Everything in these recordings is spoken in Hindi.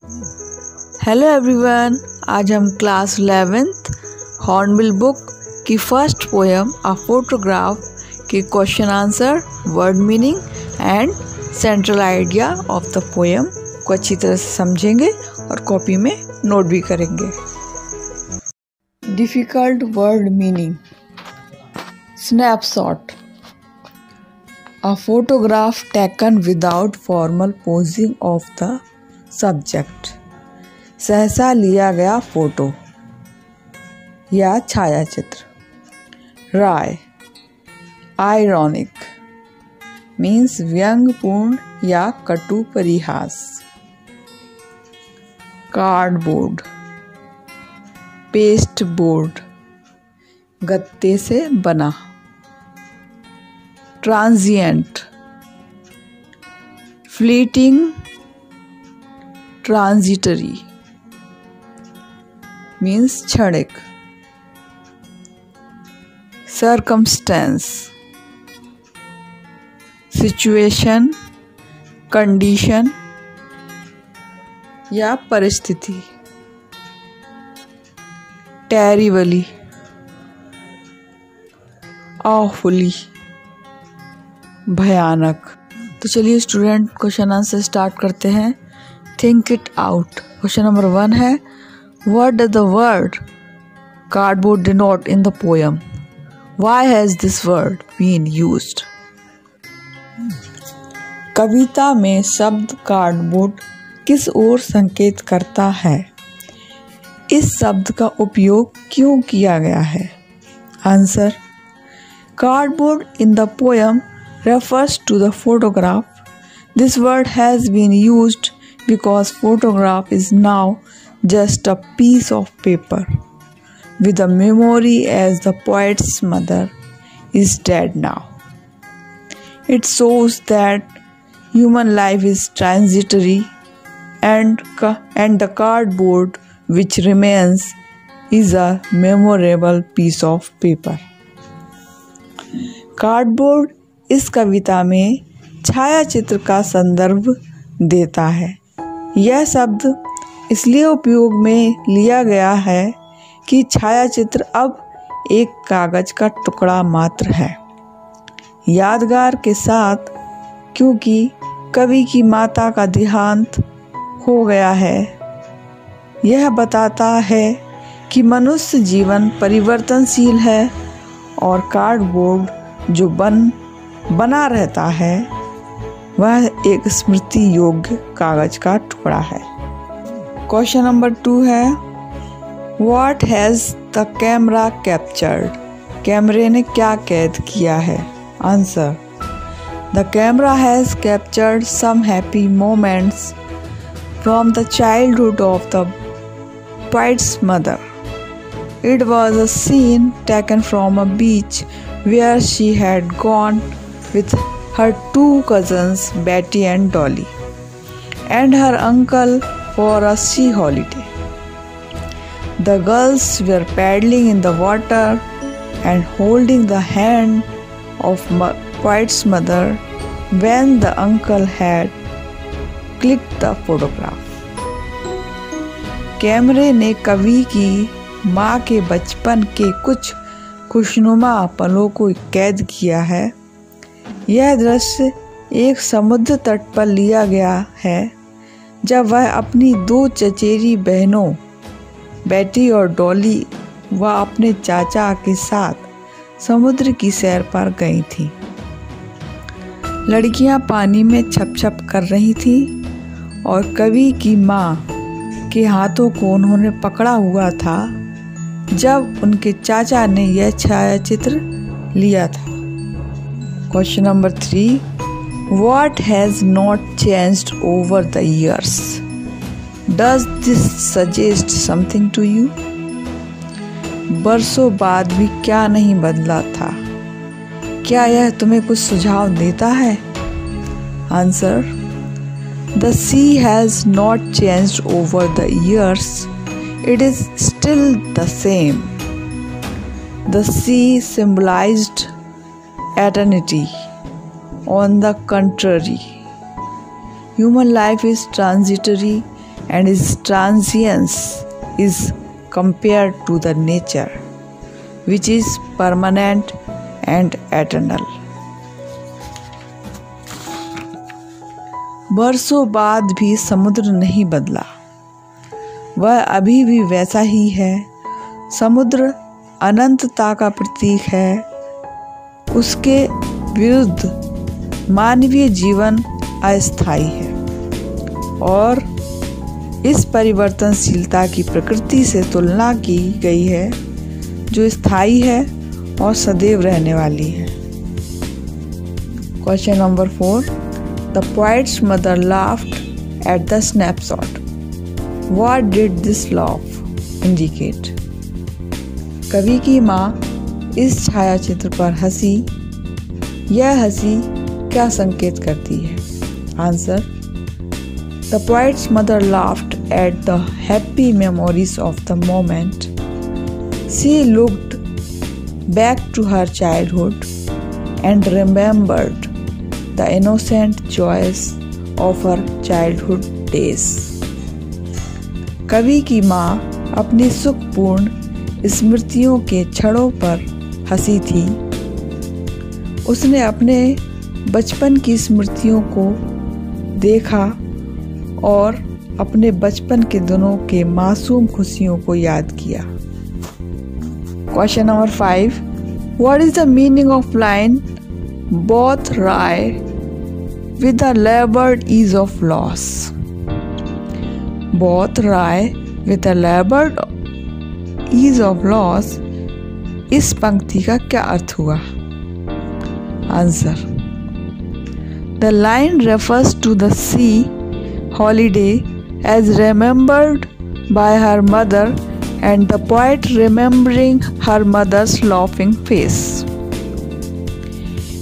हेलो एवरीवन, आज हम क्लास 11th हॉर्नबिल बुक की फर्स्ट पोएम अ फोटोग्राफ के question answer, word meaning and central idea of the poem को अच्छी तरह से समझेंगे और कॉपी में नोट भी करेंगे। Difficult word meaning. Snapshot, a photograph taken without formal posing of the subject। सहसा लिया गया फोटो या छायाचित्र। राय, आयरॉनिक, मीन्स व्यंग्यपूर्ण या कटु परिहास। कार्डबोर्ड, पेस्ट बोर्ड, गत्ते से बना। ट्रांजिएंट, फ्लीटिंग, ट्रांजिटरी, मीन्स क्षणिक। सर्कमस्टेंस, सिचुएशन, कंडीशन या परिस्थिति। टेरिबली, ऑफुली, भयानक। तो चलिए स्टूडेंट, क्वेश्चन आंसर स्टार्ट करते हैं। Think it out. Question number 1 है, what does the word cardboard denote in the poem? Why has this word been used? कविता में शब्द कार्डबोर्ड किस ओर संकेत करता है? इस शब्द का उपयोग क्यों किया गया है? Answer, cardboard in the poem refers to the photograph. This word has been used because photograph is now just a piece of paper with a memory as the poet's mother is dead now. It shows that human life is transitory and the cardboard which remains is a memorable piece of paper. Cardboard इस कविता में छायाचित्र का संदर्भ देता है। यह शब्द इसलिए उपयोग में लिया गया है कि छायाचित्र अब एक कागज का टुकड़ा मात्र है। यादगार के साथ, क्योंकि कवि की माता का देहांत हो गया है। यह बताता है कि मनुष्य जीवन परिवर्तनशील है और कार्डबोर्ड जो बना रहता है वह एक स्मृति योग्य कागज का टुकड़ा है। क्वेश्चन नंबर 2 है, what has the camera captured? कैमरे ने क्या कैद किया है? Answer, the camera has captured some happy moments from the childhood of the poet's mother. It was a scene taken from a beach where she had gone with her 2 cousins Betty and Dolly and her uncle for a sea holiday. The girls were paddling in the water and holding the hand of poet's mother when the uncle had clicked the photograph. कैमरे ने कवि की माँ के बचपन के कुछ खुशनुमा पलों को कैद किया है। यह दृश्य एक समुद्र तट पर लिया गया है जब वह अपनी 2 चचेरी बहनों बेटी और डॉली व अपने चाचा के साथ समुद्र की सैर पर गई थी। लड़कियां पानी में छप छप कर रही थी और कवि की माँ के हाथों को उन्होंने पकड़ा हुआ था जब उनके चाचा ने यह छायाचित्र लिया था। Question number 3, what has not changed over the years? Does this suggest something to you? बरसों बाद भी क्या नहीं बदला था? क्या यह तुम्हें कुछ सुझाव देता है? Answer, the sea has not changed over the years. It is still the same. The sea symbolized eternity. On the contrary, human life is transitory and its transience is compared to the nature, which is permanent and eternal. बरसों बाद भी समुद्र नहीं बदला, वह अभी भी वैसा ही है। समुद्र अनंतता का प्रतीक है, उसके विरुद्ध मानवीय जीवन अस्थायी है और इस परिवर्तनशीलता की प्रकृति से तुलना की गई है जो स्थायी है और सदैव रहने वाली है। Question number 4, the poet's mother laughed at the snapshot. What did this laugh indicate? कवि की माँ इस छायाचित्र पर हंसी, यह हंसी क्या संकेत करती है? Answer, the poet's mother laughed at the happy memories of the moment. She looked back to her childhood and remembered the innocent joys of her childhood days. कवि की माँ अपनी सुखपूर्ण स्मृतियों के क्षणों पर हंसी थी। उसने अपने बचपन की स्मृतियों को देखा और अपने बचपन के दिनों के मासूम खुशियों को याद किया। Question number 5, what is the meaning of line both wry with the laboured ease of loss? Both wry with the laboured ease of loss, इस पंक्ति का क्या अर्थ हुआ? Answer, the line refers to the sea holiday as remembered by her mother and the poet remembering her mother's laughing face.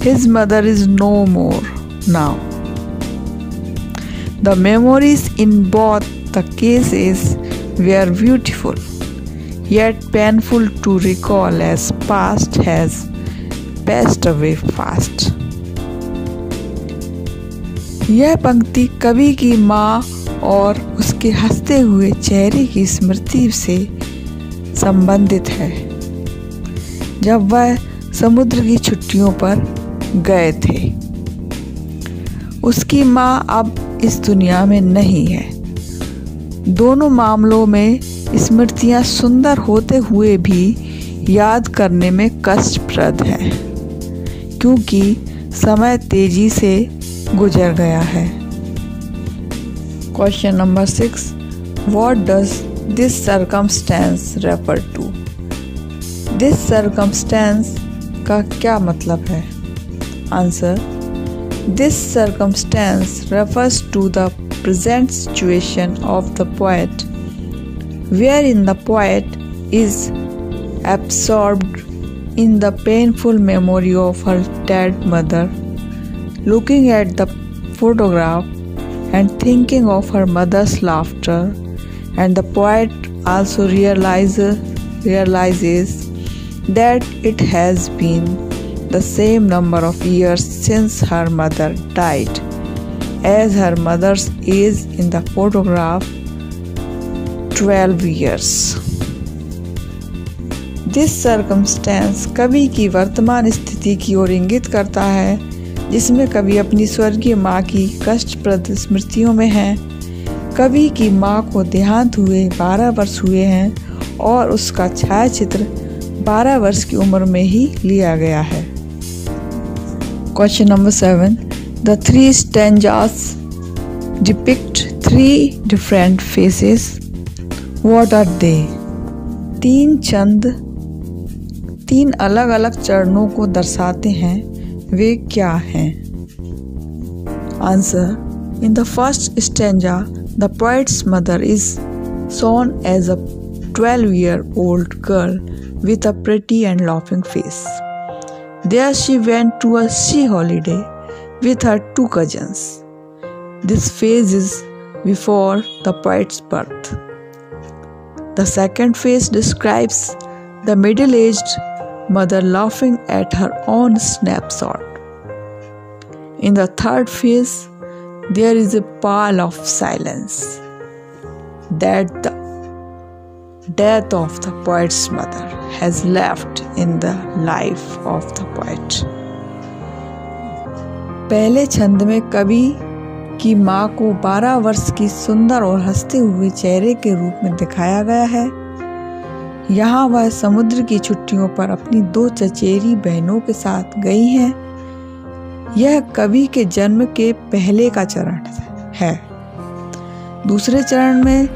His mother is no more now. The memories in both the cases were beautiful, yet painful to recall as past has passed away fast. यह पंक्ति कवि की माँ और उसके हंसते हुए चेहरे की स्मृति से संबंधित है, जब वह समुद्र की छुट्टियों पर गए थे। उसकी माँ अब इस दुनिया में नहीं है। दोनों मामलों में स्मृतियाँ सुंदर होते हुए भी याद करने में कष्टप्रद है, क्योंकि समय तेजी से गुजर गया है। Question number 6, what does this circumstance refer to? This circumstance का क्या मतलब है? Answer, this circumstance refers to the present situation of the poet, wherein the poet is absorbed in the painful memory of her dead mother, looking at the photograph and thinking of her mother's laughter, and the poet also realizes that it has been the same number of years since her mother died, as her mother's age in the photograph, 12 years. This circumstance कवि की वर्तमान स्थिति की ओर इंगित करता है, जिसमें कवि अपनी स्वर्गीय माँ की कष्टप्रद स्मृतियों में है। कवि की माँ को देहांत हुए 12 वर्ष हुए हैं और उसका छायाचित्र 12 वर्ष की उम्र में ही लिया गया है। Question number 7, the 3 stanzas depict 3 different faces. What are they? 3 चंद 3 अलग अलग चरणों को दर्शाते हैं, वे क्या हैं? Answer, in the first stanza the poet's mother is shown as a 12-year-old girl with a pretty and laughing face. There she went to a sea holiday with her 2 cousins. This phase is before the poet's birth. The second phase describes the middle-aged mother laughing at her own snapshot. In the third phase, there is a pall of silence. that the death of the poet's mother has left in the life of the poet. पहले छंद में कवि की माँ को 12 वर्ष की सुंदर और हंसते हुए चेहरे के रूप में दिखाया गया है। यहाँ वह समुद्र की छुट्टियों पर अपनी 2 चचेरी बहनों के साथ गई हैं। यह कवि के जन्म के पहले का चरण है। दूसरे चरण में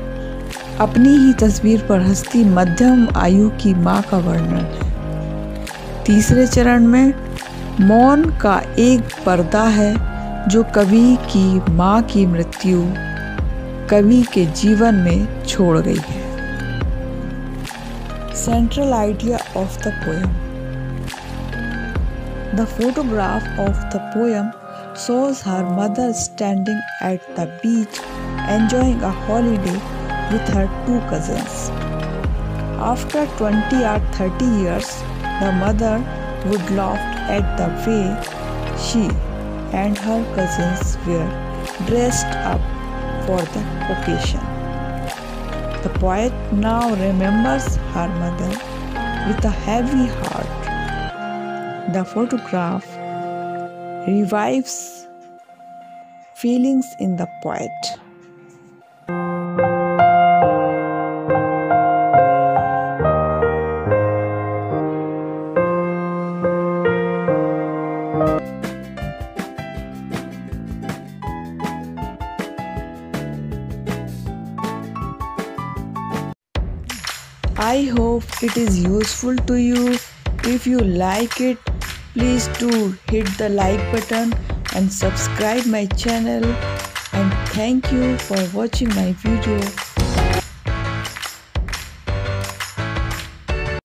अपनी ही तस्वीर पर हंसती मध्यम आयु की माँ का वर्णन है। तीसरे चरण में मौन का एक पर्दा है जो कवि की माँ की मृत्यु कवि के जीवन में छोड़ गई है। Central idea of the poem. The photograph of the poem shows her mother standing at the beach enjoying a holiday with her 2 cousins. After 20 or 30 years, the mother would laugh at the way she and her cousins were dressed up for the occasion. The poet now remembers her mother with a heavy heart. The photograph revives feelings in the poet. I hope it is useful to you. If you like it, please do hit the like button and subscribe my channel. And thank you for watching my video.